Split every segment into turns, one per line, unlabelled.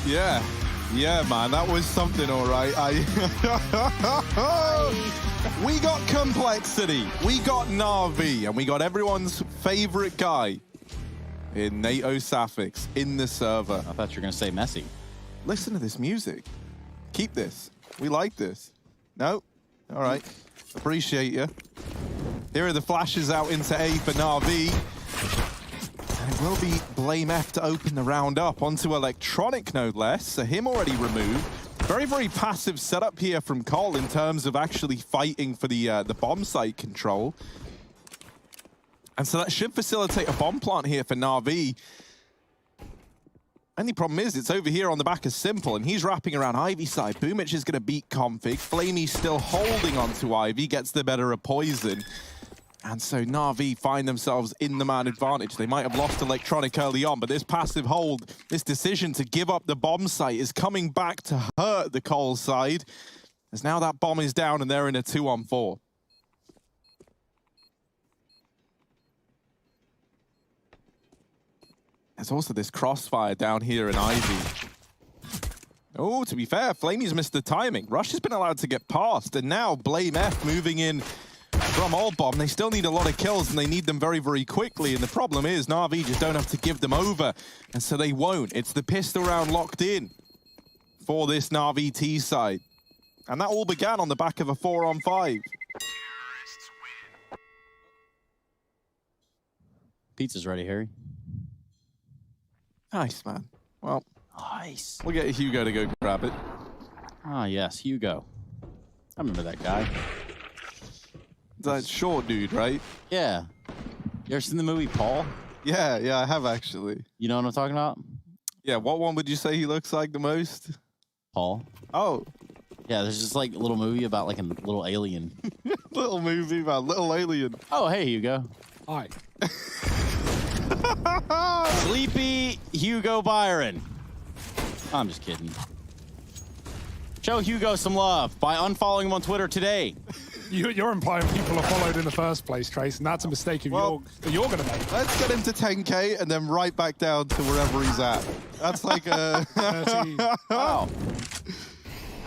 Yeah. Yeah, man, that was something, all right. We got complexity, we got Navi, and we got everyone's favorite guy in NATO Safix in the server.
I thought you were going to say Messi.
Listen to this music. Keep this. We like this. No? All right. Appreciate you. Here are the flashes out into A for Navi. And it will be Blame F to open the round up onto Electronic, no less. So him already removed. Very, very passive setup here from Cole in terms of actually fighting for the bomb site control. And so that should facilitate a bomb plant here for Navi. Only problem is it's over here on the back of Simple, and he's wrapping around Ivy side. Boomich is going to beat Config. Flamey still holding onto Ivy, gets the better of Poison. And so Navi find themselves in the man advantage. They might have lost Electronic early on, but this passive hold, this decision to give up the bomb site is coming back to hurt the Cole side. As now that bomb is down and they're in a 2-on-4. There's also this crossfire down here in Ivy. Oh, to be fair, Flamey's missed the timing. Rush has been allowed to get past, and now Blame F moving in from Old Bomb. They still need a lot of kills, and they need them very, very quickly. And the problem is Navi just don't have to give them over, and so they won't. It's the pistol round locked in for this Navi T side. And that all began on the back of a 4-on-5.
Pizza's ready, Harry.
Nice, man. Well,
nice.
We'll get Hugo to go grab it.
Ah, yes, Hugo. I remember that guy.
That short dude, right?
Yeah. You ever seen the movie Paul?
Yeah, I have actually.
You know what I'm talking about?
Yeah, what one would you say he looks like the most?
Paul.
Oh.
Yeah, there's just like a little movie about like a little alien.
Little movie about little alien.
Oh, hey, Hugo.
Hi.
Sleepy Hugo Byron. I'm just kidding. Show Hugo some love by unfollowing him on Twitter today.
You're implying people are followed in the first place, Trace, and that's a mistake you're going to make.
Let's get him to 10K and then right back down to wherever he's at. That's like a...
Wow.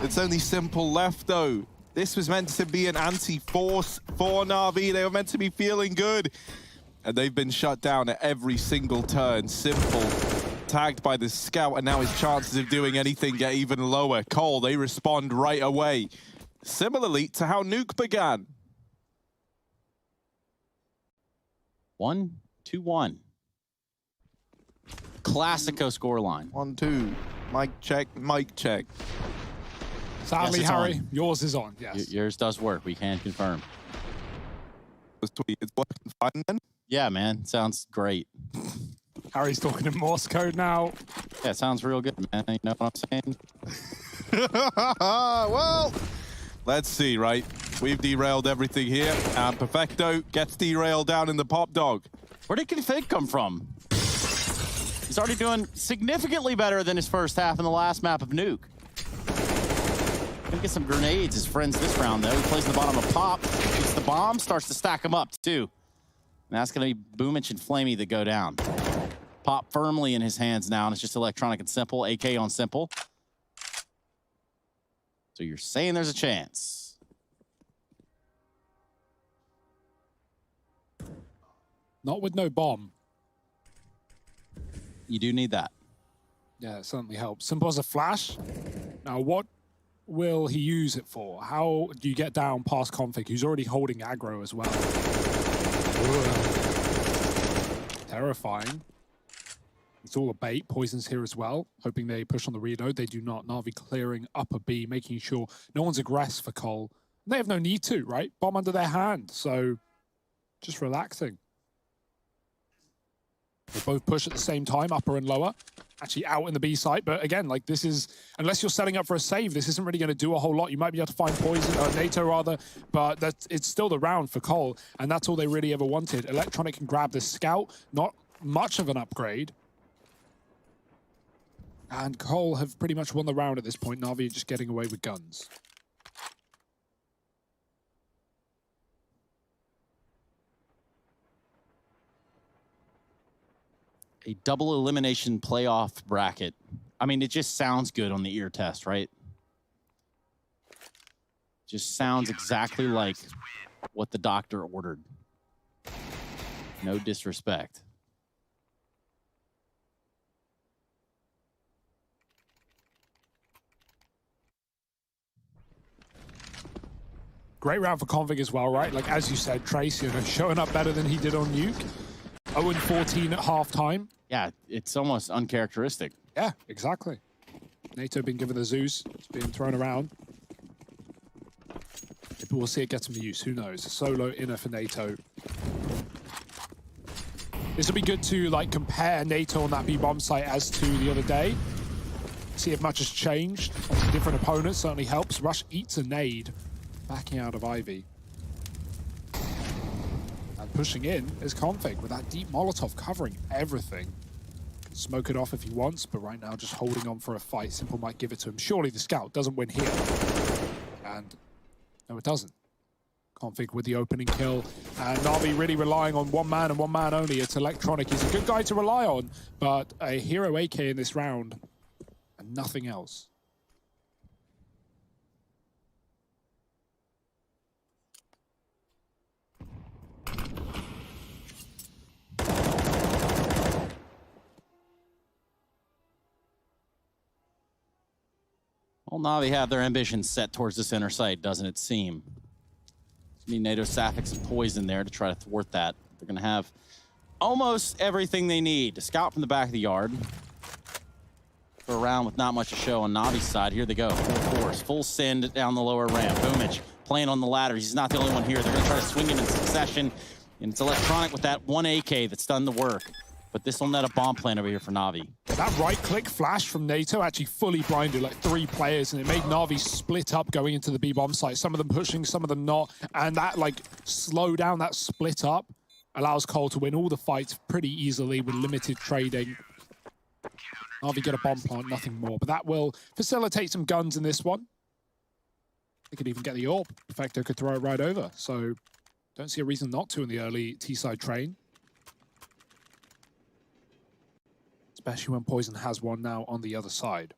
It's only Simple left, though. This was meant to be an anti-force for Navi. They were meant to be feeling good. And they've been shut down at every single turn. Simple tagged by the scout, and now his chances of doing anything get even lower. Cole, they respond right away. Similarly to how Nuke began.
1-2-1. Classico scoreline.
1-2. Mic check, mic check.
Sadly,
yes,
Harry,
on.
yours is on. Yes.
Yours does work. We can confirm.
It's working fine then?
Yeah, man. Sounds great.
Harry's talking in Morse code now.
Yeah, it sounds real good, man. You know what I'm saying?
Well, let's see, right? We've derailed everything here, and Perfecto gets derailed down in the pop dog.
Where did Config come from? He's already doing significantly better than his first half in the last map of Nuke. Gonna get some grenades, his friends this round, though. He plays the bottom of Pop, gets the bomb, starts to stack them up, too. And that's gonna be Boomich and Flamey that go down. Pop firmly in his hands now, and it's just Electronic and Simple, AK on Simple. So you're saying there's a chance.
Not with no bomb.
You do need that.
Yeah, it certainly helps. Simple as a flash. Now, what will he use it for? How do you get down past Config, who's already holding aggro as well? Ugh. Terrifying. It's all a bait. Poison's here as well, hoping they push on the reload. They do not. Navi clearing upper B, making sure no one's aggressive for Cole. They have no need to, right? Bomb under their hand, so just relaxing. They both push at the same time, upper and lower. Actually out in the B site, but again, like this is, unless you're setting up for a save, this isn't really going to do a whole lot. You might be able to find Poison, or NATO rather, but it's still the round for Cole, and that's all they really ever wanted. Electronic can grab the scout, not much of an upgrade. And Cole have pretty much won the round at this point. Navi just getting away with guns.
A double elimination playoff bracket. I mean, it just sounds good on the ear test, right? Just sounds exactly like what the doctor ordered. No disrespect.
Great round for Config as well, right? Like, as you said, Trace, showing up better than he did on Nuke. 0-14 at halftime.
Yeah, it's almost uncharacteristic.
Yeah, exactly. NATO being given the Zeus. It's being thrown around. Maybe we'll see it get some use. Who knows? Solo inner for NATO. This will be good to like compare NATO on that B-bomb site as to the other day. See if much has changed. Obviously, different opponents certainly helps. Rush eats a nade. Backing out of Ivy. And pushing in is Config with that deep Molotov covering everything. Smoke it off if he wants, but right now just holding on for a fight. Simple might give it to him. Surely the scout doesn't win here. And no, it doesn't. Config with the opening kill. And Navi really relying on one man and one man only. It's Electronic. He's a good guy to rely on, but a hero AK in this round and nothing else.
Well, Navi have their ambitions set towards this inner site, doesn't it seem? Need NATO Sapphics and Poison there to try to thwart that. They're going to have almost everything they need to scout from the back of the yard. For a round with not much to show on Navi's side. Here they go, full force, full send down the lower ramp. Boomich playing on the ladder. He's not the only one here. They're going to try to swing him in succession. And it's Electronic with that one AK that's done the work. But this will net a bomb plan over here for Navi.
That right-click flash from NATO actually fully blinded like 3 players, and it made Navi split up going into the B-bomb site. Some of them pushing, some of them not. And that like slow down, that split up, allows Cole to win all the fights pretty easily with limited trading. Navi get a bomb plant, nothing more. But that will facilitate some guns in this one. They could even get the AWP. Perfecto could throw it right over. So don't see a reason not to in the early T-side train. Especially when Poison has one now on the other side.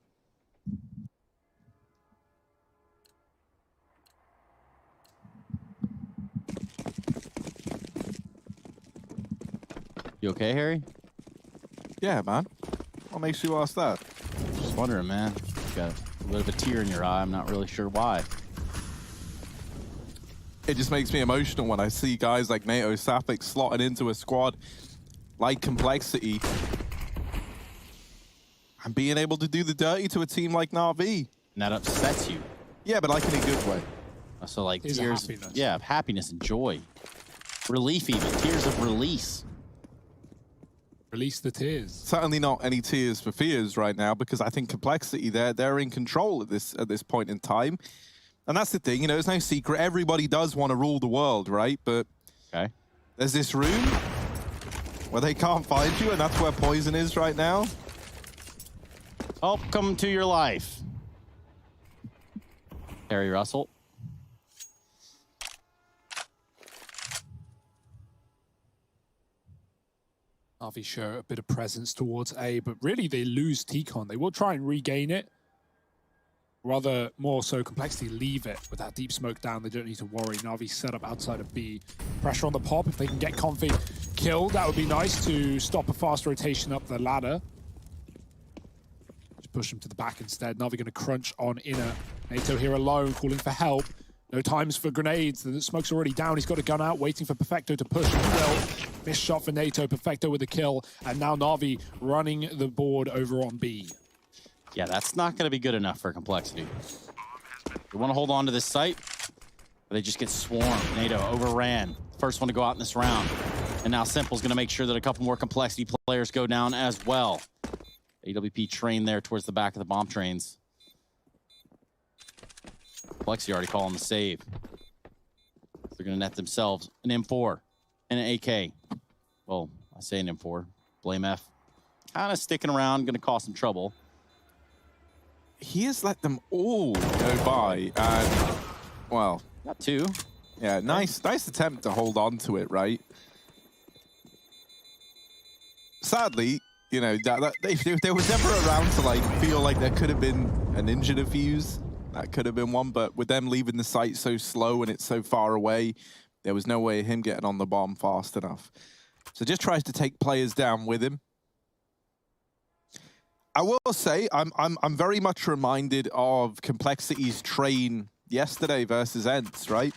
You okay, Harry?
Yeah, man. What makes you ask that?
Just wondering, man. You got a bit of a tear in your eye. I'm not really sure why.
It just makes me emotional when I see guys like NATO Sapphics slotting into a squad like Complexity and being able to do the dirty to a team like Navi.
And that upsets you.
Yeah, but like in a good way.
So like
Tears
tears,
of happiness.
yeah, of happiness and joy. Relief even, tears of release.
Release the tears.
Certainly not any tears for fears right now, because I think Complexity, they're in control at this point in time. And that's the thing, you know, it's no secret. Everybody does want to rule the world, right? But
Okay.
there's this room where they can't find you, and that's where Poison is right now.
Welcome to your life, Harry Russell.
Navi show a bit of presence towards A, but really they lose T-Con. They will try and regain it. Rather more so Complexity leave it with that deep smoke down. They don't need to worry. Navi set up outside of B. Pressure on the pop. If they can get Config killed, that would be nice to stop a fast rotation up the ladder. Just push him to the back instead. Navi going to crunch on inner. NATO here alone, calling for help. No times for grenades. The smoke's already down. He's got a gun out, waiting for Perfecto to push. Missed shot for NATO. Perfecto with a kill. And now Navi running the board over on B.
Yeah, that's not going to be good enough for Complexity. They want to hold on to this site, but they just get swarmed. NATO overran. First one to go out in this round. And now Simple's going to make sure that a couple more Complexity players go down as well. AWP train there towards the back of the bomb trains. Complexity already calling the save. They're going to net themselves an M4 and an AK. Well, I say an M4. Blame F. Kind of sticking around, going to cause some trouble.
He has let them all go by, and, well...
Got 2.
Yeah, nice attempt to hold on to it, right? Sadly, You know, if there was ever a round to like feel like there could have been a ninja defuse, that could have been one. But with them leaving the site so slow and it's so far away, there was no way of him getting on the bomb fast enough. So just tries to take players down with him. I will say I'm very much reminded of Complexity's train yesterday versus Ents, right?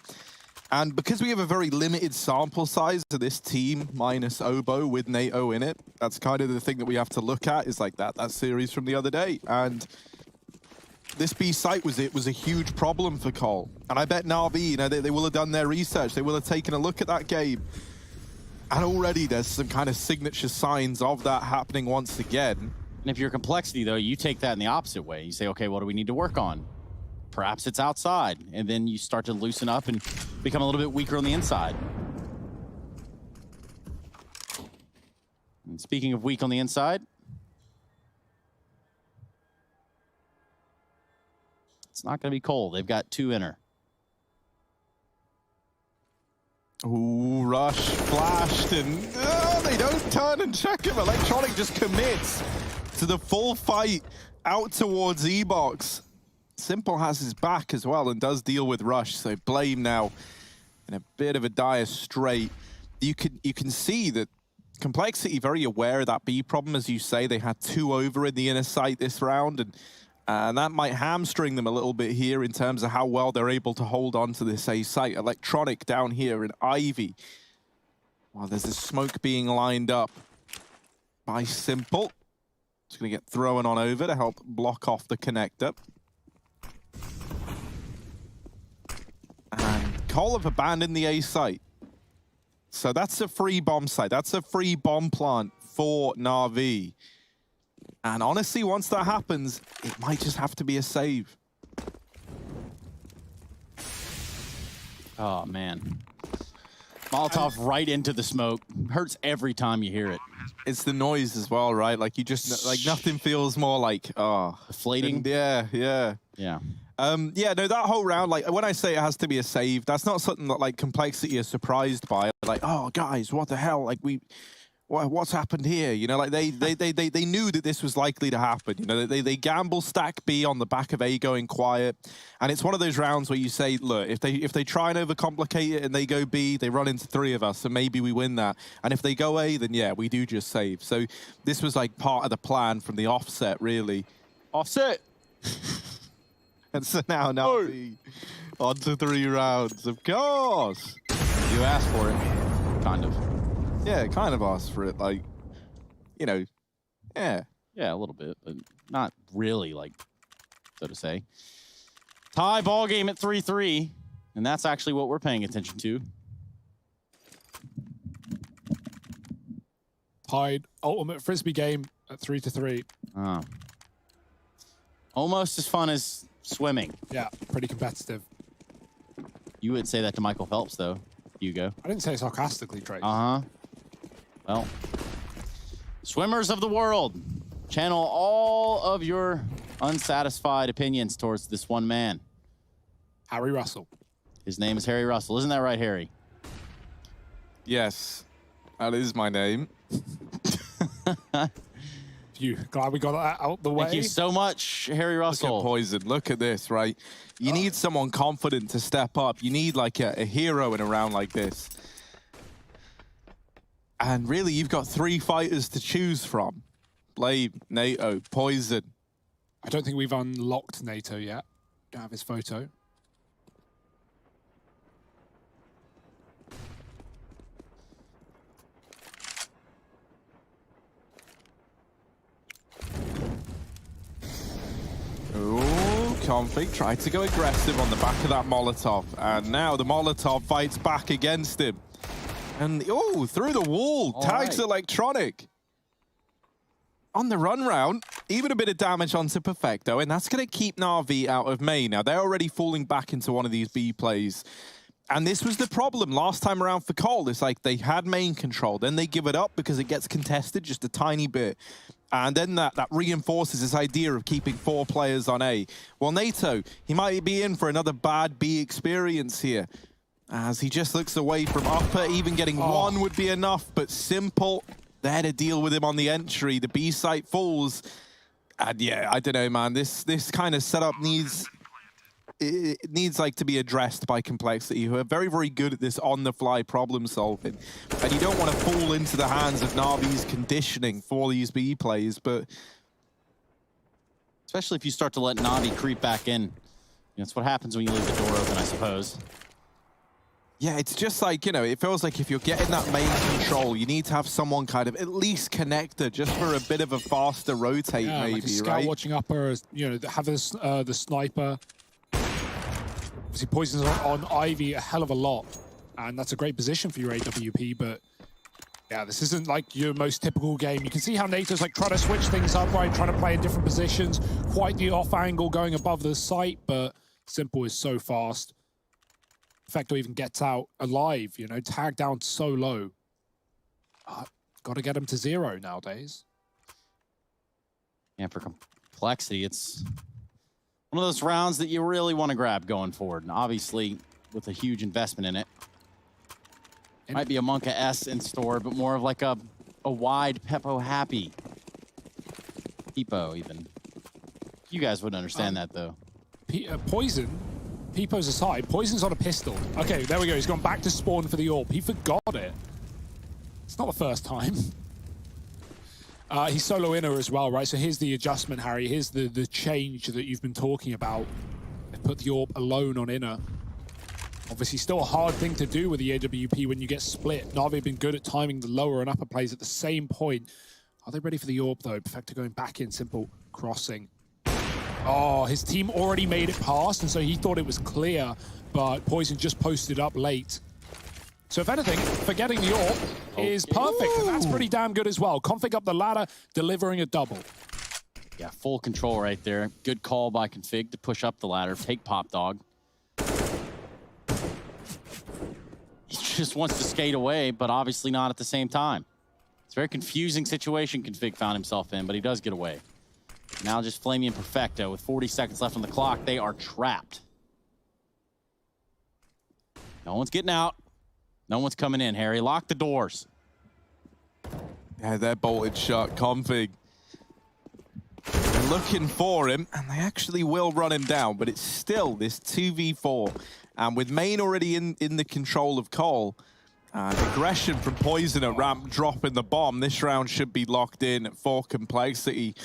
And because we have a very limited sample size of this team minus Obo with NATO in it, that's kind of the thing that we have to look at, is like that series from the other day. And this B site was a huge problem for Cole. And I bet Navi, you know, they will have done their research. They will have taken a look at that game. And already there's some kind of signature signs of that happening once again.
And if you're Complexity, though, you take that in the opposite way. You say, okay, what do we need to work on? Perhaps it's outside, and then you start to loosen up and become a little bit weaker on the inside. And speaking of weak on the inside, it's not going to be Cole. They've got 2 inner.
Ooh, Rush flashed, and they don't turn and check him. Electronic just commits to the full fight out towards E-Box. Simple has his back as well and does deal with Rush, so Blame now in a bit of a dire strait. You can see that Complexity very aware of that B problem, as you say. They had 2 over in the inner site this round, and that might hamstring them a little bit here in terms of how well they're able to hold on to this A site. Electronic down here in Ivy. While there's this smoke being lined up by Simple. It's going to get thrown on over to help block off the connector. And Cole have abandoned the A site. So that's a free bomb site. That's a free bomb plant for Navi. And honestly, once that happens, it might just have to be a save.
Oh, man. Molotov right into the smoke. Hurts every time you hear it.
It's the noise as well, right? Like, you just, like, nothing feels more like, oh.
Deflating?
Yeah.
Yeah.
Yeah, no, that whole round, like, when I say it has to be a save, that's not something that, like, Complexity is surprised by. Like, oh, guys, what the hell? Like, what's happened here? You know, like, they knew that this was likely to happen. You know, they gamble stack B on the back of A going quiet. And it's one of those rounds where you say, look, if they try and overcomplicate it and they go B, they run into 3 of us, and maybe we win that. And if they go A, then yeah, we do just save. So this was, like, part of the plan from the offset, really.
Offset!
And so now Navi on to 3 rounds, of course.
You asked for it, kind of.
Yeah, kind of asked for it, like, you know, yeah.
Yeah, a little bit, but not really, like, so to say. Tie ball game at 3-3, and that's actually what we're paying attention to.
Tied ultimate frisbee game at 3-3.
Oh. Almost as fun as swimming.
Yeah, pretty competitive.
You would say that to Michael Phelps, though, Hugo.
I didn't say it sarcastically, Drake.
Uh-huh. Well, swimmers of the world, channel all of your unsatisfied opinions towards this one man.
Harry Russell.
His name is Harry Russell. Isn't that right, Harry?
Yes, that is my name.
Glad we got that out the way.
Thank you so much, Harry Russell.
Look at Poison. Look at this, right? You need someone confident to step up. You need, like, a hero in a round like this. And really, you've got 3 fighters to choose from. Blade, NATO, Poison.
I don't think we've unlocked NATO yet. Don't have his photo.
Ooh, Config tried to go aggressive on the back of that Molotov. And now the Molotov fights back against him. And, oh, through the wall,
all
tags
right.
Electronic. On the run round, even a bit of damage onto Perfecto, and that's going to keep Navi out of main. Now, they're already falling back into one of these B plays. And this was the problem last time around for Cole. It's like they had main control, then they give it up because it gets contested just a tiny bit. And then that reinforces this idea of keeping 4 players on A. Well, NATO, he might be in for another bad B experience here, as he just looks away from upper. Even getting 1 would be enough, but Simple, there to deal with him on the entry. The B site falls. And yeah, I don't know, man. This kind of setup needs like to be addressed by Complexity, who are very, very good at this on-the-fly problem solving. And you don't want to fall into the hands of Navi's conditioning for these B plays, but
especially if you start to let Navi creep back in. That's what happens when you leave the door open, I suppose.
Yeah, it's just like, you know, it feels like if you're getting that main control, you need to have someone kind of at least connected just for a bit of a faster rotate,
yeah,
maybe,
like a scout
right?
watching upper, you know, have this, the sniper. Obviously, Poison's on Ivy a hell of a lot, and that's a great position for your AWP, but yeah, this isn't like your most typical game. You can see how NATO's like trying to switch things up, right? Trying to play in different positions, quite the off angle going above the site, but Simple is so fast. Perfecto even gets out alive, you know, tagged down so low. Got to get him to 0 nowadays.
Yeah, for Complexity, it's one of those rounds that you really want to grab going forward. And obviously, with a huge investment in it. Might be a Monka S in store, but more of like a wide Peppo Happy. Peepo, even. You guys wouldn't understand that, though.
Poison, Peepo's aside, Poison's on a pistol. Okay, there we go. He's gone back to spawn for the AWP. He forgot it. It's not the first time. He's solo inner as well, right? So here's the adjustment, Harry. Here's the change that you've been talking about. They put the AWP alone on inner. Obviously, still a hard thing to do with the AWP when you get split. Navi have been good at timing the lower and upper plays at the same point. Are they ready for the AWP, though? Perfecto going back in, Simple crossing. Oh, his team already made it past, and so he thought it was clear, but Poison just posted up late. So if anything, forgetting the AWP is perfect, and that's pretty damn good as well. Config up the ladder, delivering a double.
Yeah, full control right there. Good call by Config to push up the ladder, take Pop Dog. He just wants to skate away, but obviously not at the same time. It's a very confusing situation Config found himself in, but he does get away. Now just Flamey and Perfecto with 40 seconds left on the clock. They are trapped. No one's getting out. No one's coming in, Harry. Lock the doors.
Yeah, they're bolted shut. Config. They're looking for him, and they actually will run him down, but it's still this 2v4. And with Main already in the control of Cole, aggression from Poison at ramp dropping the bomb, this round should be locked in for Complexity.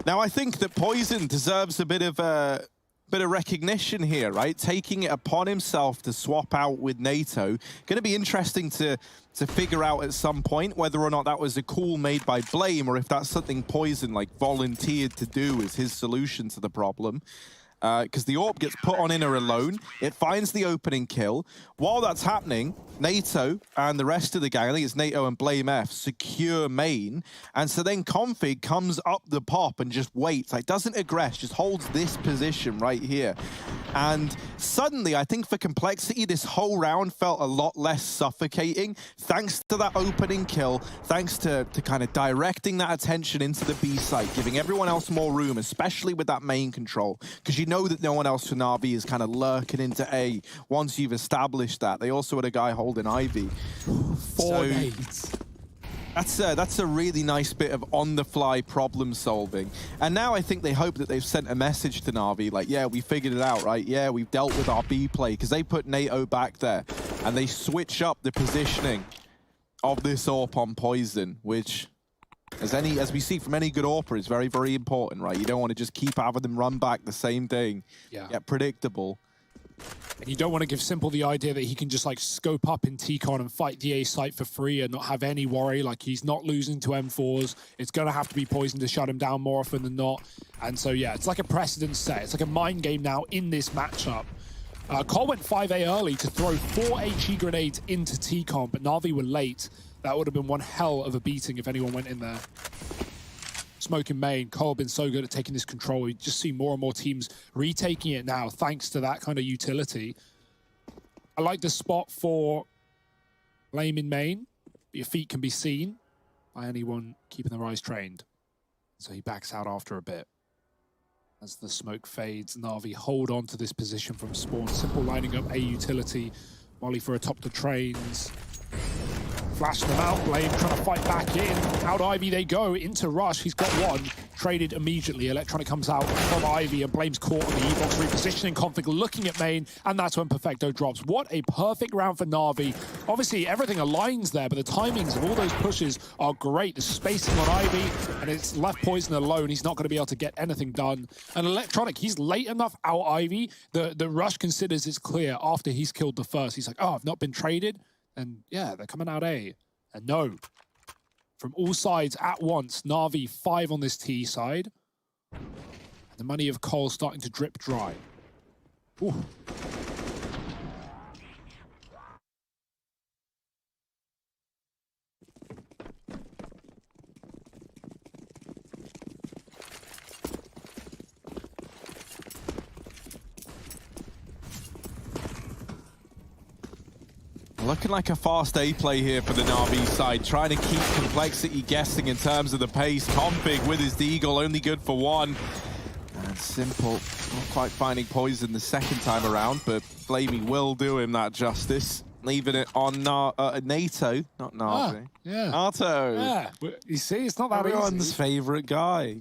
Now, I think that Poison deserves a bit of recognition here, right? Taking it upon himself to swap out with NATO. Going to be interesting to figure out at some point whether or not that was a call made by Blame or if that's something Poison like volunteered to do as his solution to the problem. Because the AWP gets put on inner alone. It finds the opening kill. While that's happening, NATO and the rest of the gang, I think it's NATO and Blame F, secure main. And so then Config comes up the pop and just waits. Like, doesn't aggress, just holds this position right here. And suddenly, I think for Complexity, this whole round felt a lot less suffocating. Thanks to that opening kill, thanks to kind of directing that attention into the B site, giving everyone else more room, especially with that main control. Because you know that no one else for Navi is kind of lurking into A once you've established that. They also had a guy holding Ivy.
Four nades.
That's a really nice bit of on-the-fly problem solving. And now I think they hope that they've sent a message to Navi, like, yeah, we figured it out, right? Yeah, we've dealt with our B play, because they put NATO back there, and they switch up the positioning of this AWP on Poison, which, as we see from any good AWPer, is very, very important, right? You don't want to just keep having them run back the same thing.
Yeah.
Get predictable.
And you don't want to give Simple the idea that he can just like scope up in T-Con and fight the A site for free and not have any worry. Like, he's not losing to M4s. It's going to have to be Poison to shut him down more often than not. And so, yeah, it's like a precedent set. It's like a mind game now in this matchup. Cole went 5A early to throw 4 HE grenades into T-Con, but Navi were late. That would have been one hell of a beating if anyone went in there. Smoking main, Cole been so good at taking this control. We just see more and more teams retaking it now, thanks to that kind of utility. I like the spot for Blame in main. Your feet can be seen by anyone keeping their eyes trained. So he backs out after a bit. As the smoke fades, Navi hold on to this position from spawn. Simple lining up a utility. Molly for atop the trains. Flashing them out, Blame trying to fight back in. Out Ivy they go, into Rush, he's got one. Traded immediately, Electronic comes out from Ivy and Blame's caught on the E-box repositioning. Config looking at main, and that's when Perfecto drops. What a perfect round for Navi. Obviously, everything aligns there, but the timings of all those pushes are great. The spacing on Ivy, and it's left Poison alone. He's not going to be able to get anything done. And Electronic, he's late enough out Ivy. The Rush considers it's clear after he's killed the first. He's like, oh, I've not been traded. And yeah, they're coming out A. And no. From all sides at once, Navi 5 on this T side. And the money of Cole starting to drip dry. Ooh.
Looking like a fast A play here for the Navi side, trying to keep complexity guessing in terms of the pace. Config with his Deagle, only good for one. And Simple, not quite finding Poison the second time around, but Blamey will do him that justice. Leaving it on NATO, not Navi.
Yeah.
Nato.
Yeah, you see, it's not that
Everyone's
easy.
favorite guy.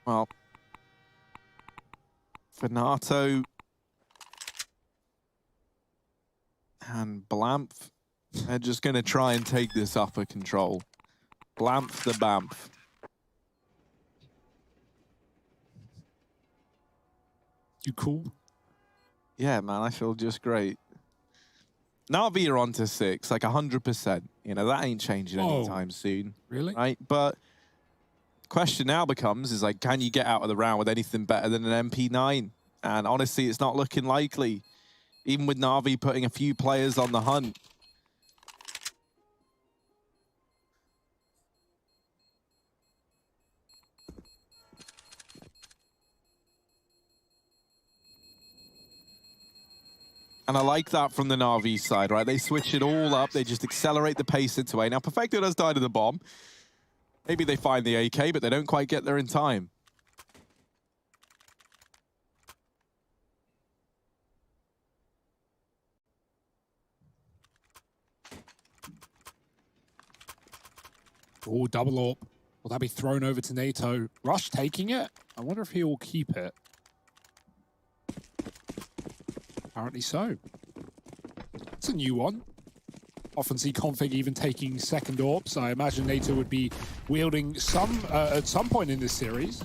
Well, for Nato and Blamph, they're just going to try and take this upper control. Blamph the Bamf.
You cool?
Yeah, man, I feel just great. Navi are on to 6, like 100%. You know, that ain't changing anytime soon.
Really?
Right? But question now becomes, is like, can you get out of the round with anything better than an MP9? And honestly, it's not looking likely. Even with Navi putting a few players on the hunt. And I like that from the Navi side, right? They switch it all up. They just accelerate the pace into A. Now, Perfecto does die to the bomb. Maybe they find the AK, but they don't quite get there in time.
Oh, double AWP. Will that be thrown over to NATO? Rush taking it? I wonder if he will keep it. Apparently so. It's a new one. Often see Config even taking second AWPs. I imagine NATO would be wielding some at some point in this series.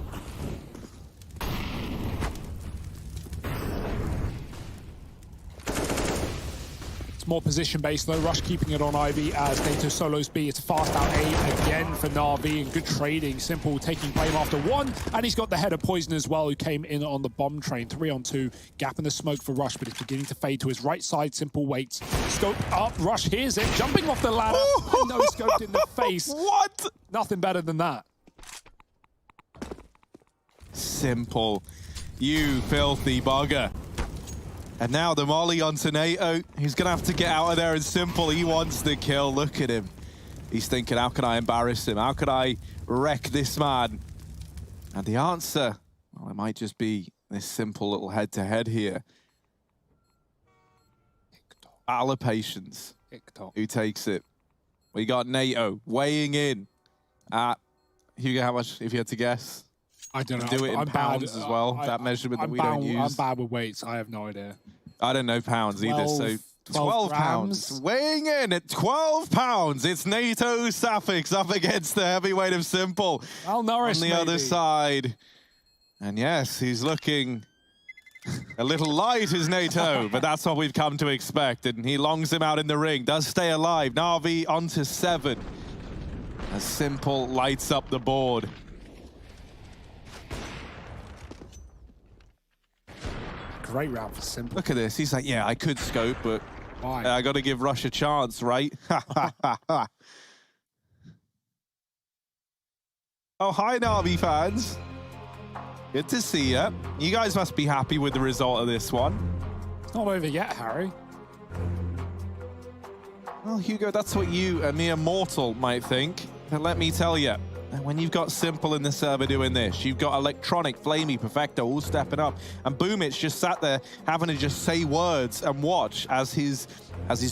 More position-based though. Rush keeping it on Ivy as NATO solos B. It's fast out A again for Navi and good trading. Simple taking Blame after one, and he's got the head of Poison as well, who came in on the bomb train. 3-on-2, gap in the smoke for Rush, but it's beginning to fade to his right side. Simple waits, scoped up. Rush hears it, jumping off the ladder. No scoped in the face.
What?
Nothing better than that.
Simple. You filthy bugger. And now the molly onto NATO. He's going to have to get out of there, and Simple, he wants the kill. Look at him. He's thinking, how can I embarrass him? How could I wreck this man? And the answer, well, it might just be this simple little head-to-head here. Battle of patience. Who takes it? We got NATO weighing in at, Hugo, how much, if you had to guess?
I don't know.
Do it in
I'm
pounds
bad.
as well, that measurement that we don't use.
I'm bad with weights. I have no idea.
I don't know pounds either, so 12 pounds. Weighing in at 12 pounds, it's NATO Sapphics up against the heavyweight of Simple.
Well nourished,
on the other side. And yes, he's looking a little light, is NATO, but that's what we've come to expect. And he longs him out in the ring, does stay alive. Navi onto 7 as Simple lights up the board.
Great round for Simple.
Look at this. He's like, yeah, I could scope, but I got to give Rush a chance, right? Oh, hi, Navi fans. Good to see you. You guys must be happy with the result of this one.
It's not over yet, Harry.
Well, Hugo, that's what you, a mere mortal, might think. But let me tell you, And when you've got Simple in the server doing this, you've got Electronic, Flamey, Perfecto all stepping up, and Boomich just sat there having to just say words and watch as his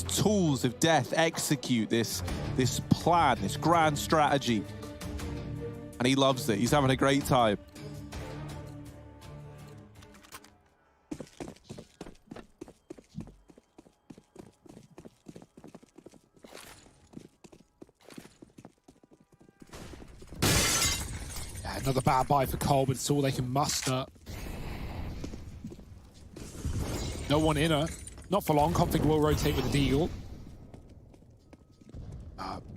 tools of death execute this plan, this grand strategy. And he loves it. He's having a great time.
Another bad buy for Cole, but it's all they can muster. No one in her. Not for long. Config will rotate with the Deagle.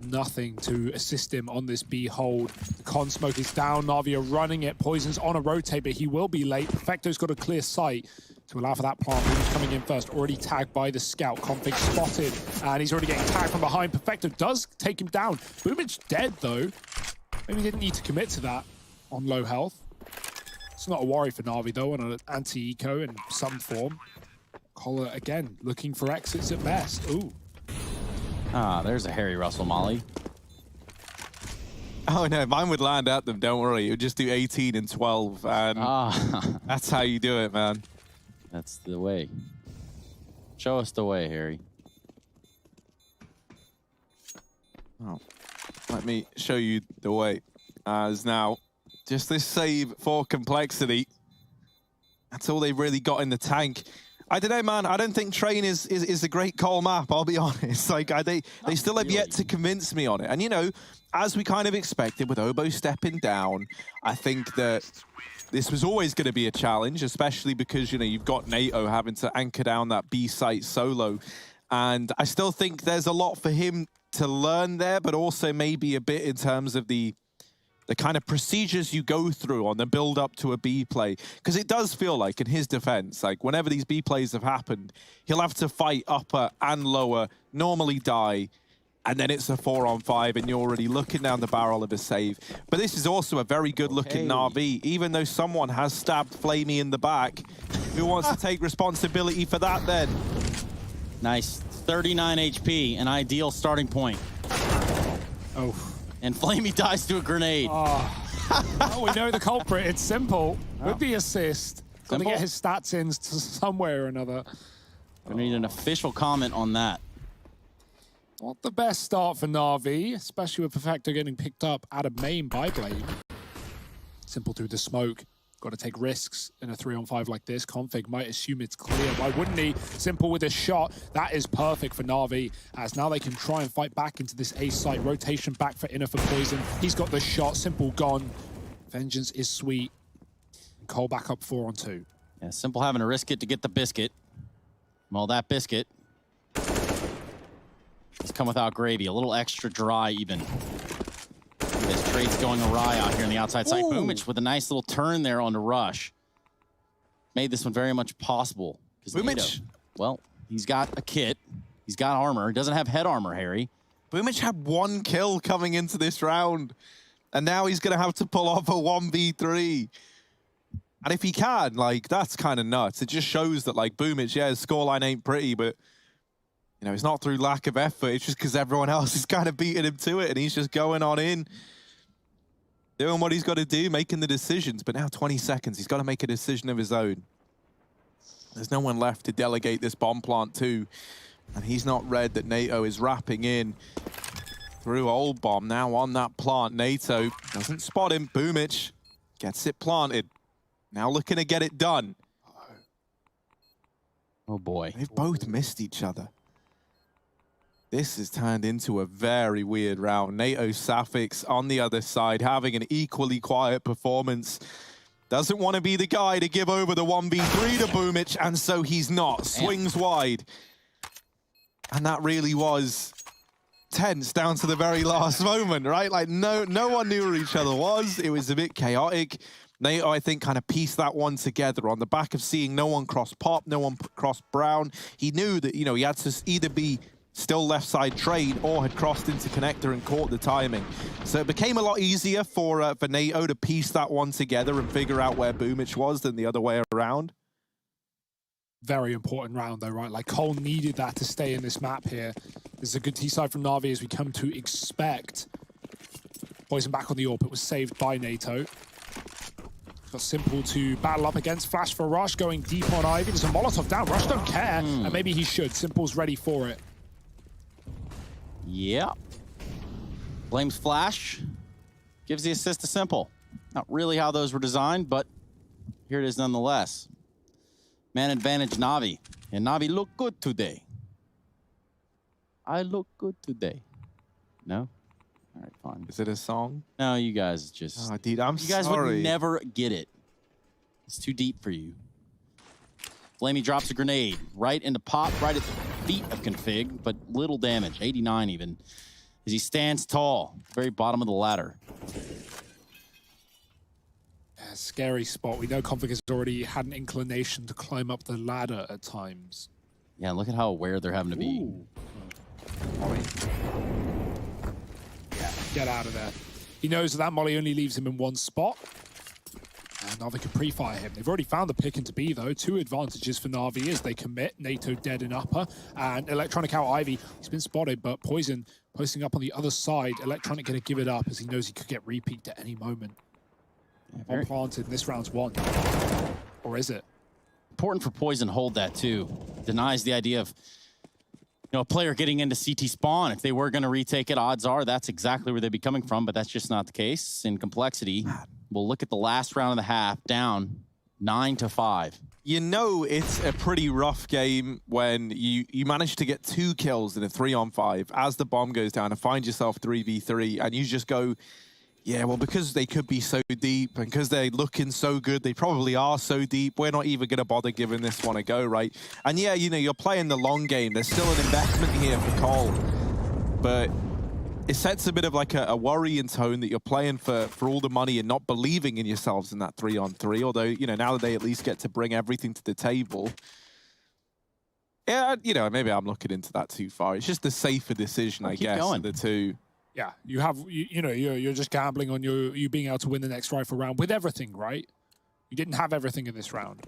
Nothing to assist him on this B hold. The con smoke is down. Navi are running it. Poison's on a rotate, but he will be late. Perfecto's got a clear sight to allow for that plant. Boomich coming in first. Already tagged by the scout. Config spotted, and he's already getting tagged from behind. Perfecto does take him down. Boomich dead, though. Maybe didn't need to commit to that on low health. It's not a worry for Navi, though, on an anti-eco in some form. Collar, again, looking for exits at best. Ooh.
Ah, there's a Harry Russell molly.
Oh, no, mine would land at them, don't worry. It would just do 18 and 12, and that's how you do it, man.
That's the way. Show us the way, Harry.
Oh, let me show you the way. As now, just this save for complexity. That's all they've really got in the tank. I don't know, man. I don't think Train is a great call map, I'll be honest. Like, they still have yet to convince me on it. And, you know, as we kind of expected with Obo stepping down, I think that this was always going to be a challenge, especially because, you know, you've got NATO having to anchor down that B site solo. And I still think there's a lot for him to learn there, but also maybe a bit in terms of the kind of procedures you go through on the build up to a B play. Because it does feel like, in his defense, like whenever these B plays have happened, he'll have to fight upper and lower, normally die, and then it's a 4-on-5 and you're already looking down the barrel of a save. But this is also a very good looking Navi, even though someone has stabbed Flamey in the back. Who wants to take responsibility for that then?
Nice. 39 HP, an ideal starting point.
Oh.
And Flamey dies to a grenade.
Oh, we know the culprit. It's Simple. With the assist. Got to
Simple?
get his stats in somewhere or another.
We need an official comment on that.
Not the best start for Navi, especially with Perfecto getting picked up out of main by Blade. Simple through the smoke. Got to take risks in a 3-on-5 like this. Config might assume it's clear. Why wouldn't he? Simple with a shot. That is perfect for Navi, as now they can try and fight back into this A site. Rotation back for Inner for Poison. He's got the shot. Simple gone. Vengeance is sweet. Cole back up 4-on-2.
Yeah, Simple having to risk it to get the biscuit. Well, that biscuit has come without gravy. A little extra dry even. This trade's going awry out here on the outside side. Boomich with a nice little turn there on the rush. Made this one very much possible.
Boomich.
Well, he's got a kit. He's got armor. He doesn't have head armor, Harry.
Boomich had 1 kill coming into this round, and now he's going to have to pull off a 1v3. And if he can, like, that's kind of nuts. It just shows that, like, Boomich, yeah, his scoreline ain't pretty, but, you know, it's not through lack of effort. It's just because everyone else is kind of beating him to it, and he's just going on in, doing what he's got to do, making the decisions. But now 20 seconds, he's got to make a decision of his own. There's no one left to delegate this bomb plant to, and he's not read that NATO is wrapping in through Old Bomb. Now on that plant, NATO doesn't spot him. Boomich gets it planted. Now looking to get it done.
Oh boy.
They've both missed each other. This has turned into a very weird round. NATO Sapphics on the other side, having an equally quiet performance. Doesn't want to be the guy to give over the 1v3 to Boomich, and so he's not. Swings wide. And that really was tense down to the very last moment, right? Like, no one knew where each other was. It was a bit chaotic. NATO, I think, kind of pieced that one together on the back of seeing no one cross Pop, no one cross Brown. He knew that, you know, he had to either be still left side trade or had crossed into connector and caught the timing. So it became a lot easier for NATO to piece that one together and figure out where Boomich was than the other way around.
Very important round though, right? Like, Cole needed that to stay in this map here. This is a good T-side from Navi, as we come to expect. Poison back on the AWP. It was saved by NATO. Got Simple to battle up against. Flash for Rush, going deep on Ivy. There's a Molotov down. Rush don't care, and maybe he should. Simple's ready for it.
Yeah. Blames Flash. Gives the assist to Simple. Not really how those were designed, but here it is nonetheless. Man advantage Navi. And Navi look good today. I look good today. No? All right, fine.
Is it a song?
No, you guys just...
Oh, dude, I'm
you guys
sorry.
would never get it. It's too deep for you. Flamey drops a grenade right into Pop, right at the feet of Config, but little damage, 89 even, as he stands tall, very bottom of the ladder.
Yeah, scary spot. We know Config has already had an inclination to climb up the ladder at times.
Yeah, look at how aware they're having to be.
Ooh. Yeah, get out of there. He knows that Molly only leaves him in one spot. And now they can pre-fire him. They've already found the pick into B, though. 2 advantages for Navi as they commit. NATO dead in upper. And Electronic out Ivy. He's been spotted, but Poison posting up on the other side. Electronic going to give it up as he knows he could get repeaked at any moment.
Yeah,
Planted, this round's won. Or is it?
Important for Poison hold that, too. Denies the idea of a player getting into CT spawn. If they were going to retake it, odds are that's exactly where they'd be coming from, but that's just not the case. In complexity, we'll look at the last round of the half, down 9-5.
You know it's a pretty rough game when you manage to get 2 kills in a 3-on-5 as the bomb goes down and find yourself 3v3, and you just go, yeah, well, because they could be so deep and because they're looking so good, they probably are so deep, we're not even going to bother giving this one a go, right? And yeah, you know, you're playing the long game. There's still an investment here for Cole, but it sets a bit of like a worrying tone that you're playing for all the money and not believing in yourselves in that 3-on-3, although, you know, now that they at least get to bring everything to the table. Yeah, you know, maybe I'm looking into that too far. It's just the safer decision, I guess, of the two.
Yeah, you have, you know, you're just gambling on you being able to win the next rifle round with everything, right? You didn't have everything in this round.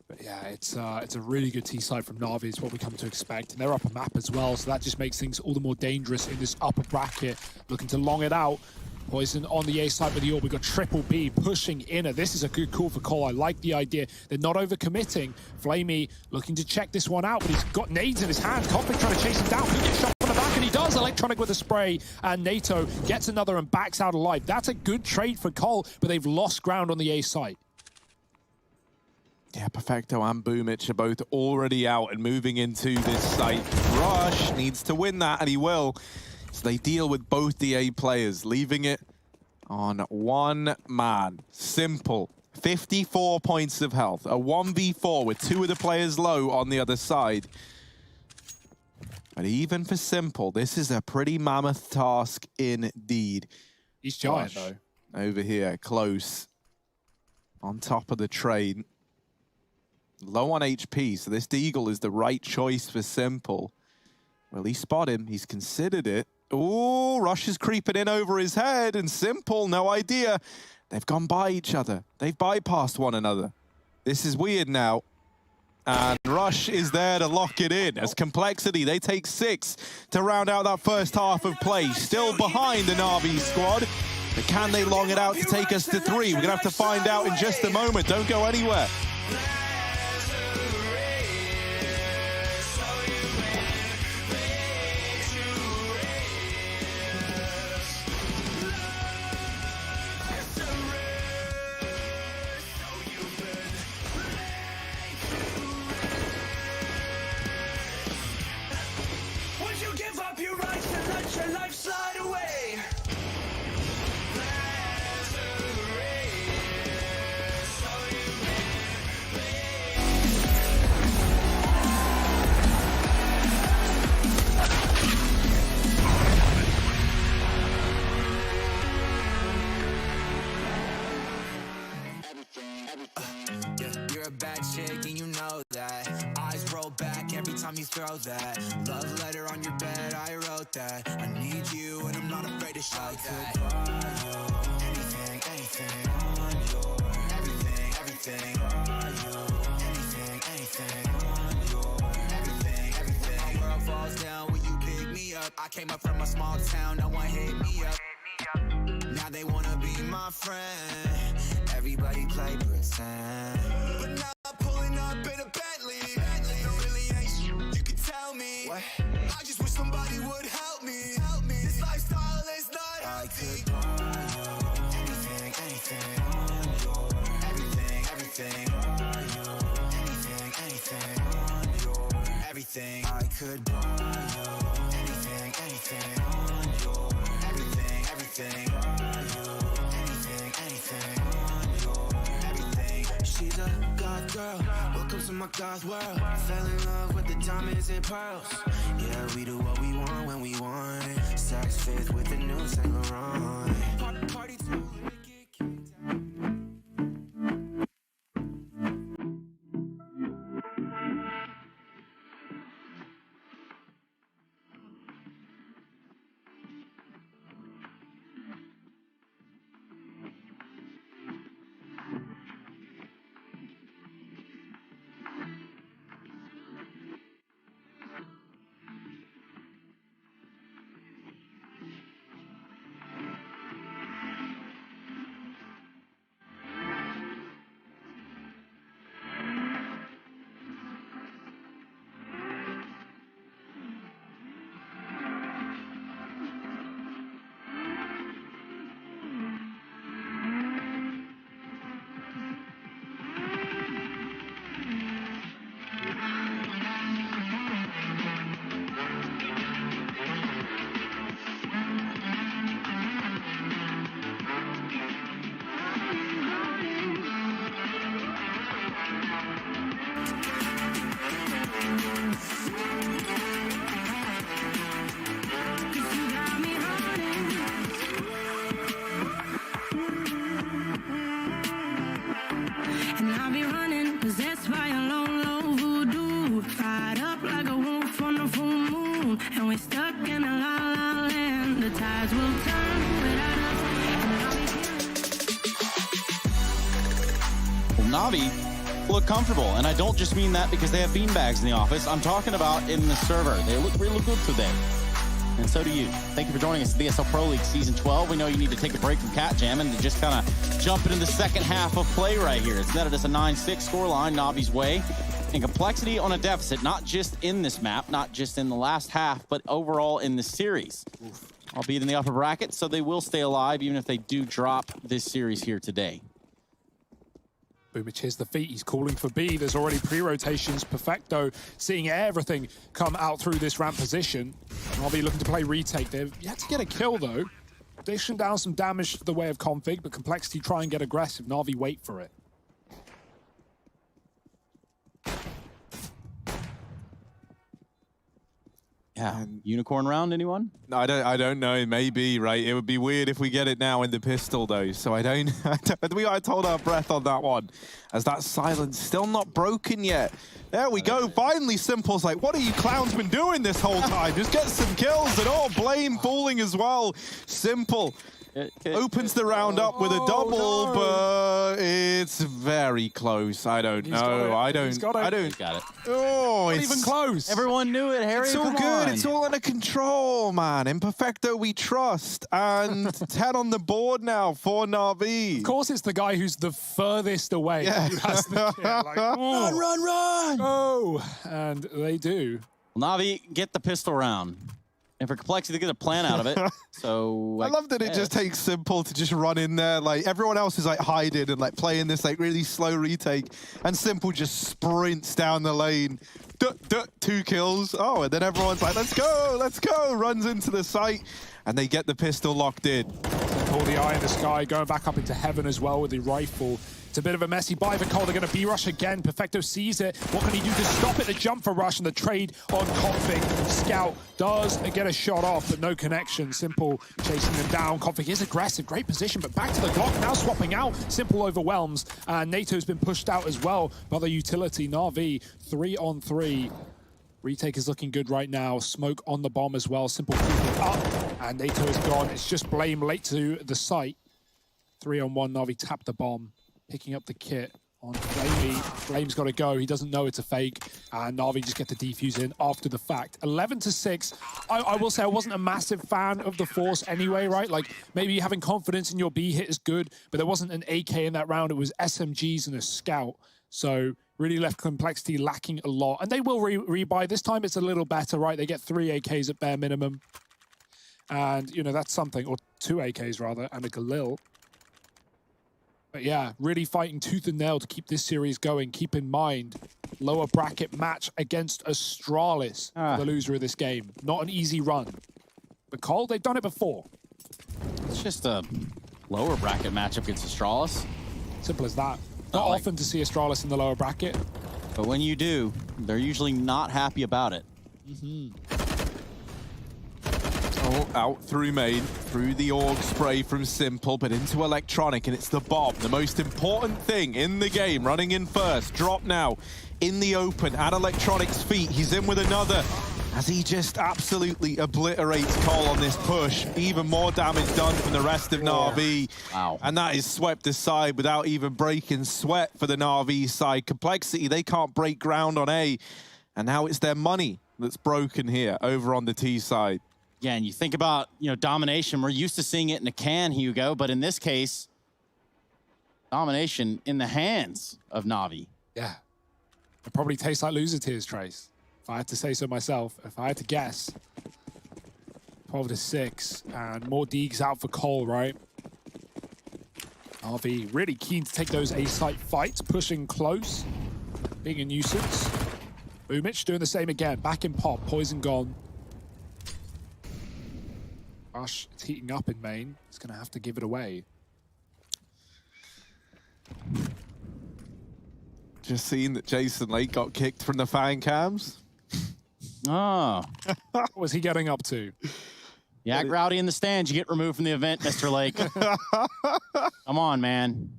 But yeah, it's a really good T-side from Navi. It's what we come to expect. And they're up a map as well, so that just makes things all the more dangerous in this upper bracket. Looking to long it out. Poison on the A side with the AWP. We've got Triple B pushing inner. This is a good call for Cole. I like the idea. They're not overcommitting. Flamey looking to check this one out, but he's got nades in his hand. Conflict trying to chase him down. He gets shot from the back, and he does. Electronic with a spray, and NATO gets another and backs out alive. That's a good trade for Cole, but they've lost ground on the A side.
Yeah, Perfecto and Boomich are both already out and moving into this site. Rush needs to win that, and he will. So they deal with both the A players, leaving it on one man. Simple. 54 points of health. A 1v4 with 2 of the players low on the other side. But even for Simple, this is a pretty mammoth task indeed.
He's giant, though.
Over here, close. On top of the train. Low on HP, so this Deagle is the right choice for Simple. Will he spot him? He's considered it. Ooh, Rush is creeping in over his head, and Simple, no idea. They've gone by each other. They've bypassed one another. This is weird now. And Rush is there to lock it in. As Complexity, they take 6 to round out that first half of play. Still behind the Navi squad. But can they long it out to take us to 3? We're going to have to find out in just a moment. Don't go anywhere.
You throw that love letter on your bed, I wrote that. I need you and I'm not afraid to show that. Anything, anything on your everything, everything on your anything, anything on your everything, everything. World falls down when you pick me up. I I came up from a small town, no one hit me up. Now they wanna be my friend. Everybody play pretend. But now I'm pulling up in a Bentley. It really ain't shit you can tell me. What? I just wish somebody would help me. This lifestyle is not healthy. I could buy you anything, anything on your everything on you. Anything on your everything. I could buy you anything on your everything on you. Anything on your everything. She's a goth girl, welcome to my goth world. Fell in love with the diamonds and pearls. Yeah, we do what we want when we want. Saks Fifth with the new Saint Laurent. Party too late to get kicked out.
And I'll be running, possessed by a low, low voodoo. Fired up like a wolf on the full moon. And we're stuck in a la la land. The tides will turn without us. And I'll be feeling.
Well, Navi look comfortable, and I don't just mean that because they have beanbags in the office. I'm talking about in the server. They look really good today. And so do you. Thank you for joining us at the ESL Pro League Season 12. We know you need to take a break from cat jamming to just kind of jump into the second half of play right here. It's netted us a 9-6 scoreline Navi's way. And complexity on a deficit, not just in this map, not just in the last half, but overall in the series. Albeit in the upper bracket, so they will stay alive even if they do drop this series here today.
Boomich hears the feet, he's calling for B. There's already pre-rotations. Perfecto seeing everything come out through this ramp position. Navi looking to play retake. They've yet to get a kill though. Dishing down some damage to the way of config, but complexity try and get aggressive. Navi wait for it.
Yeah, unicorn round, anyone?
No, I don't know. Maybe, right? It would be weird if we get it now in the pistol, though. So I don't we got to hold our breath on that one, as that silence still not broken yet. There we go. Finally, Simple's like, what are you clowns been doing this whole time? Just get some kills and all. Blame fooling as well. Simple opens the round up with a double, but it's very close. I don't know. I don't.
Got it.
Oh,
Not
it's
even close.
Everyone knew it, Harry.
It's all good. It's all under control, man. In Perfecto, we trust. And 10 on the board now for Navi.
Of course, it's the guy who's the furthest away.
Yeah.
Who has the kit. Like, oh,
Run!
oh, and they do.
Navi, get the pistol round. And for complexity, they get a plan out of it. So
I love that it just takes Simple to just run in there. Like, everyone else is like hiding and like playing this like really slow retake. And Simple just sprints down the lane. 2 kills. Oh, and then everyone's like, let's go, runs into the site. And they get the pistol locked in.
Pull the eye in the sky, going back up into heaven as well with the rifle. It's a bit of a messy buy for Cole. They're going to B-rush again. Perfecto sees it. What can he do to stop it? The jump for Rush and the trade on Config. Scout does get a shot off, but no connection. Simple chasing them down. Config is aggressive. Great position, but back to the Glock. Now swapping out. Simple overwhelms. And NATO's been pushed out as well by the utility. Navi 3-on-3. Retake is looking good right now. Smoke on the bomb as well. Simple creeping up. And NATO is gone. It's just Blame late to the site. 3-on-1. Navi tapped the bomb. Picking up the kit. on Flamey. Flame's got to go. He doesn't know it's a fake. And Navi just get the defuse in after the fact. 11-6. I will say I wasn't a massive fan of the Force anyway, right? Like, maybe having confidence in your B hit is good, but there wasn't an AK in that round. It was SMGs and a Scout. So really left Complexity lacking a lot. And they will rebuy. This time it's a little better, right? They get 3 AKs at bare minimum. And, you know, that's something. Or 2 AKs, rather, and a Galil. But yeah, really fighting tooth and nail to keep this series going. Keep in mind, lower bracket match against Astralis, the loser of this game. Not an easy run. But Cole, they've done it before.
It's just a lower bracket matchup against Astralis.
Simple as that. Not often to see Astralis in the lower bracket.
But when you do, they're usually not happy about it.
Oh, out through main, through the org spray from Simple, but into Electronic, and it's the bomb. The most important thing in the game, running in first. Drop now, in the open, at Electronic's feet. He's in with another, as he just absolutely obliterates Cole on this push. Even more damage done from the rest of Navi.
Wow.
And that is swept aside without even breaking sweat for the Navi side. Complexity, they can't break ground on A, and now it's their money that's broken here over on the T side.
Yeah, and you think about, you know, domination. We're used to seeing it in a can, Hugo, but in this case, domination in the hands of Navi.
Yeah. It probably tastes like loser tears, Trace. If I had to say so myself, if I had to guess. 12-6, and more Deegs out for Cole, right? Navi really keen to take those A-site fights, pushing close, being a nuisance. Boomich doing the same again, back in pop, poison gone. Rush, it's heating up in main. He's going to have to give it away.
Just seen that Jason Lake got kicked from the fan cams.
Oh.
What was he getting up to?
You act rowdy in the stands, you get removed from the event, Mr. Lake. Come on, man.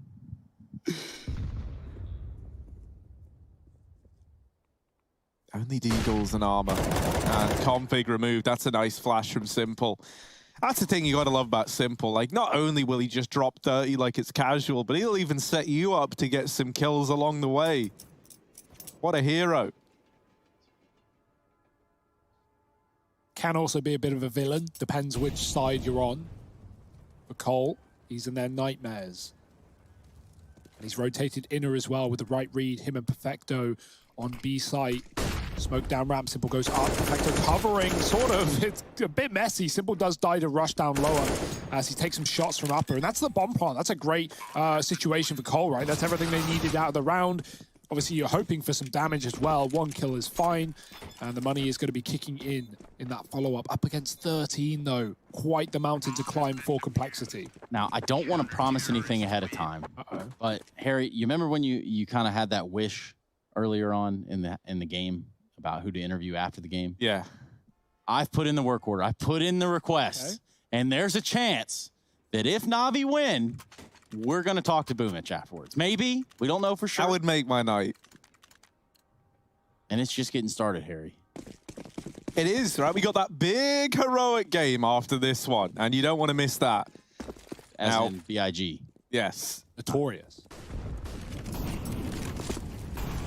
Only Deagles and armor. And config removed. That's a nice flash from Simple. That's the thing you gotta love about Simple. Like, not only will he just drop 30 like it's casual, but he'll even set you up to get some kills along the way. What a hero.
Can also be a bit of a villain. Depends which side you're on. For Cole, he's in their nightmares. And he's rotated inner as well with the right read. Him and Perfecto on B site. Smoke down ramp, Simple goes up. Perfecto covering, sort of. It's a bit messy. Simple does die to rush down lower as he takes some shots from upper. And that's the bomb plant. That's a great situation for Cole, right? That's everything they needed out of the round. Obviously, you're hoping for some damage as well. 1 kill is fine. And the money is going to be kicking in that follow-up. Up against 13, though. Quite the mountain to climb for Complexity.
Now, I don't want to promise anything ahead of time. But, Harry, you remember when you kind of had that wish earlier on in the game about who to interview after the game?
Yeah.
I've put in the work order. I put in the request. Okay. And there's a chance that if Navi win, we're going to talk to Boomich afterwards. Maybe. We don't know for sure.
That would make my night.
And it's just getting started, Harry.
It is, right? We got that big heroic game after this one, and you don't want to miss that.
As in BIG.
Yes.
Notorious.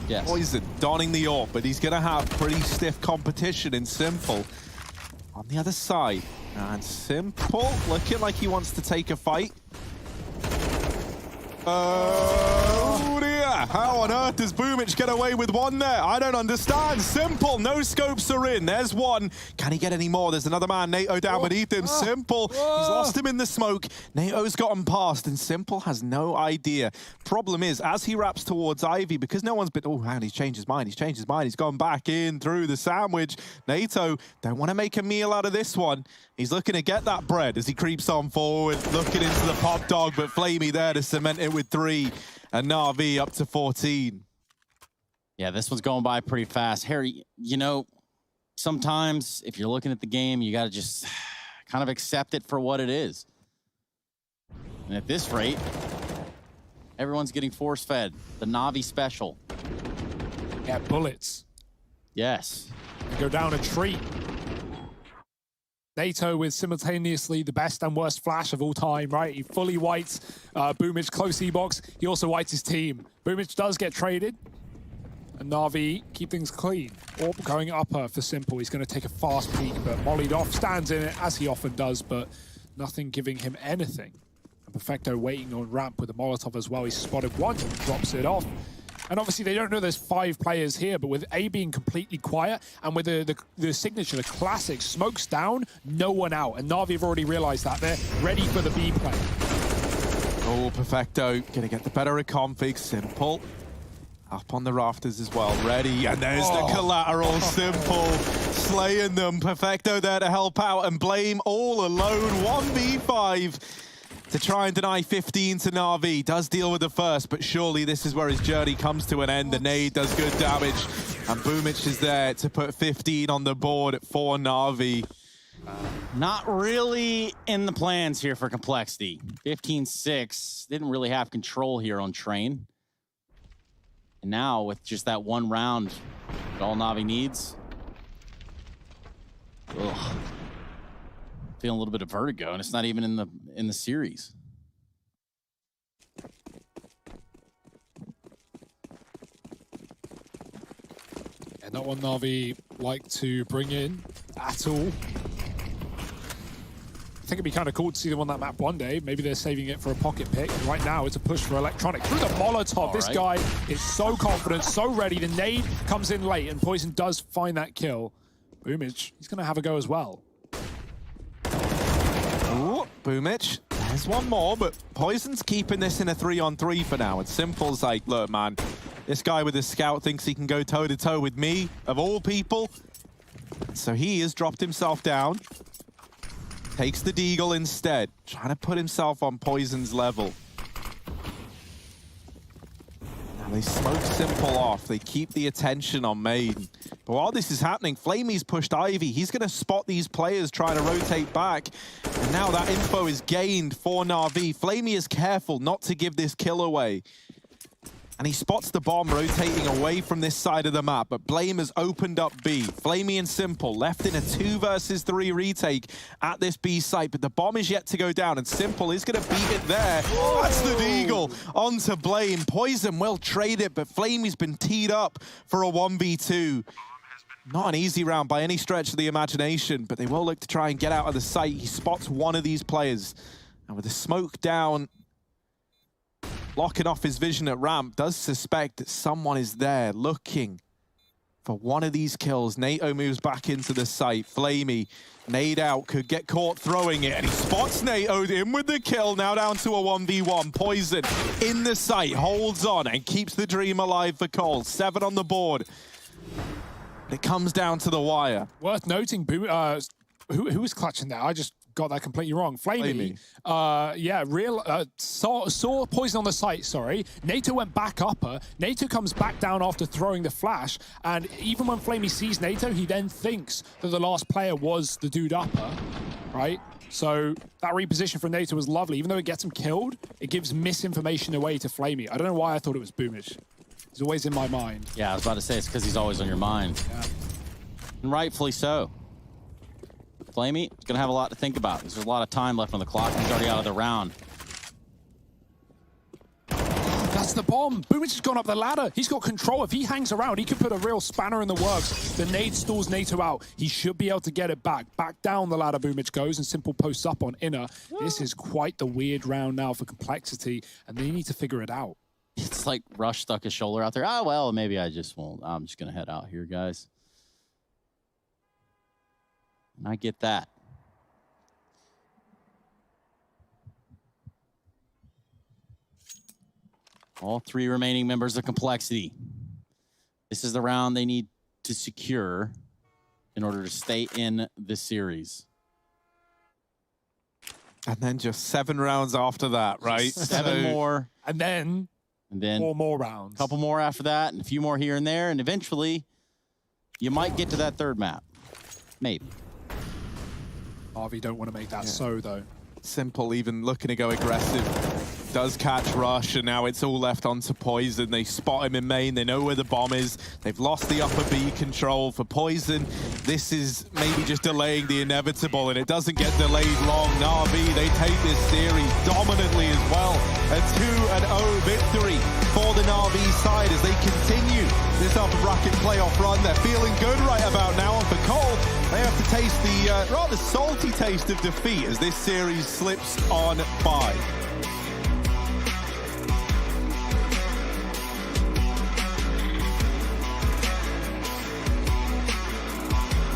Yes.
Poison donning the AWP, but he's going to have pretty stiff competition in Simple on the other side. And Simple looking like he wants to take a fight. Oh dear! How on earth does Boomich get away with one there? I don't understand. Simple, no scopes are in. There's one. Can he get any more? There's another man, NATO down beneath him. Simple, he's lost him in the smoke. NATO's got him past, and Simple has no idea. Problem is, as he wraps towards Ivy, because no one's been, oh, and he's changed his mind. He's changed his mind. He's gone back in through the sandwich. NATO don't want to make a meal out of this one. He's looking to get that bread as he creeps on forward, looking into the pop dog, but Flamey there to cement it with 3. And Navi up to 14.
Yeah, this one's going by pretty fast. Harry, you know, sometimes if you're looking at the game, you got to just kind of accept it for what it is. And at this rate, everyone's getting force-fed. The Navi special.
Yeah, bullets.
Yes.
Go down a tree. NATO with simultaneously the best and worst flash of all time, right? He fully whites Boomich close E-box. He also whites his team. Boomich does get traded. And Navi keep things clean. Orb going upper for Simple. He's going to take a fast peek, but mollied off, stands in it, as he often does, but nothing giving him anything. And Perfecto waiting on ramp with a Molotov as well. He's spotted one, drops it off. And obviously they don't know there's 5 players here, but with A being completely quiet and with the signature, the classic, smokes down, no one out. And Navi have already realized that. They're ready for the B play.
Oh, Perfecto gonna get the better of config. Simple. Up on the rafters as well, ready, and there's the collateral. Simple, slaying them. Perfecto there to help out, and Blame all alone, 1v5 to try and deny 15 to Navi. Does deal with the first, but surely this is where his journey comes to an end. The nade does good damage, and Boomich is there to put 15 on the board for Navi.
Not really in the plans here for Complexity. 15-6, didn't really have control here on Train. And now, with just that one round, all Navi needs. Ugh. Feeling a little bit of vertigo, and it's not even in the series.
And not one Navi like to bring in at all. I think it'd be kind of cool to see them on that map one day. Maybe they're saving it for a pocket pick. And right now, it's a push for Electronic. Through the Molotov, this guy is so confident, so ready. The nade comes in late, and Poison does find that kill. Boomich, he's going to have a go as well.
Ooh, Boomich, there's one more, but Poison's keeping this in a 3-on-3 for now. It's Simple's like, look, man, this guy with his scout thinks he can go toe-to-toe with me, of all people. So he has dropped himself down. Takes the Deagle instead, trying to put himself on Poison's level. Now they smoke Simple off. They keep the attention on Maiden. But while this is happening, Flamey's pushed Ivy. He's going to spot these players trying to rotate back. And now that info is gained for Navi. Flamey is careful not to give this kill away. And he spots the bomb rotating away from this side of the map, but Blame has opened up B. Flamey and Simple left in a 2 versus 3 retake at this B site, but the bomb is yet to go down, and Simple is going to beat it there. That's the Deagle onto Blame. Poison will trade it, but Flamey's been teed up for a 1v2. Not an easy round by any stretch of the imagination, but they will look to try and get out of the site. He spots one of these players, and with the smoke down, locking off his vision at ramp, does suspect that someone is there looking for one of these kills. NATO moves back into the site. Flamey, nade out, could get caught throwing it, and he spots NATO in with the kill, now down to a 1v1. Poison in the site, holds on, and keeps the dream alive for Cole. 7 on the board. But it comes down to the wire.
Worth noting, who was clutching that? I just got that completely wrong. Flamey. Yeah, saw Poison on the site, sorry. NATO went back upper. NATO comes back down after throwing the flash. And even when Flamey sees NATO, he then thinks that the last player was the dude upper, right? So that reposition from NATO was lovely. Even though it gets him killed, it gives misinformation away to Flamey. I don't know why I thought it was Boomich. He's always in my mind.
Yeah, I was about to say it's because he's always on your mind.
Yeah.
And rightfully so. Flamey is going to have a lot to think about. There's a lot of time left on the clock. He's already out of the round.
That's the bomb. Boomich has gone up the ladder. He's got control. If he hangs around, he could put a real spanner in the works. The nade stalls NATO out. He should be able to get it back. Back down the ladder, Boomich goes, and Simple posts up on inner. This is quite the weird round now for Complexity, and they need to figure it out.
It's like Rush stuck his shoulder out there. Ah, well, maybe I just won't. I'm just going to head out here, guys. And I get that. All 3 remaining members of Complexity. This is the round they need to secure in order to stay in this series.
And then just 7 rounds after that, right?
7 more.
And then 4 more rounds.
A couple more after that, and a few more here and there, and eventually you might get to that 3rd map. Maybe.
Harvey don't want to make that so, though.
Simple even looking to go aggressive. does catch Rush, and now it's all left onto Poison. They spot him in main, they know where the bomb is. They've lost the upper B control for Poison. This is maybe just delaying the inevitable, and it doesn't get delayed long. Navi, they take this series dominantly as well. A 2-0 victory for the Navi side as they continue this upper bracket playoff run. They're feeling good right about now, and for Cole, they have to taste the rather salty taste of defeat as this series slips on by.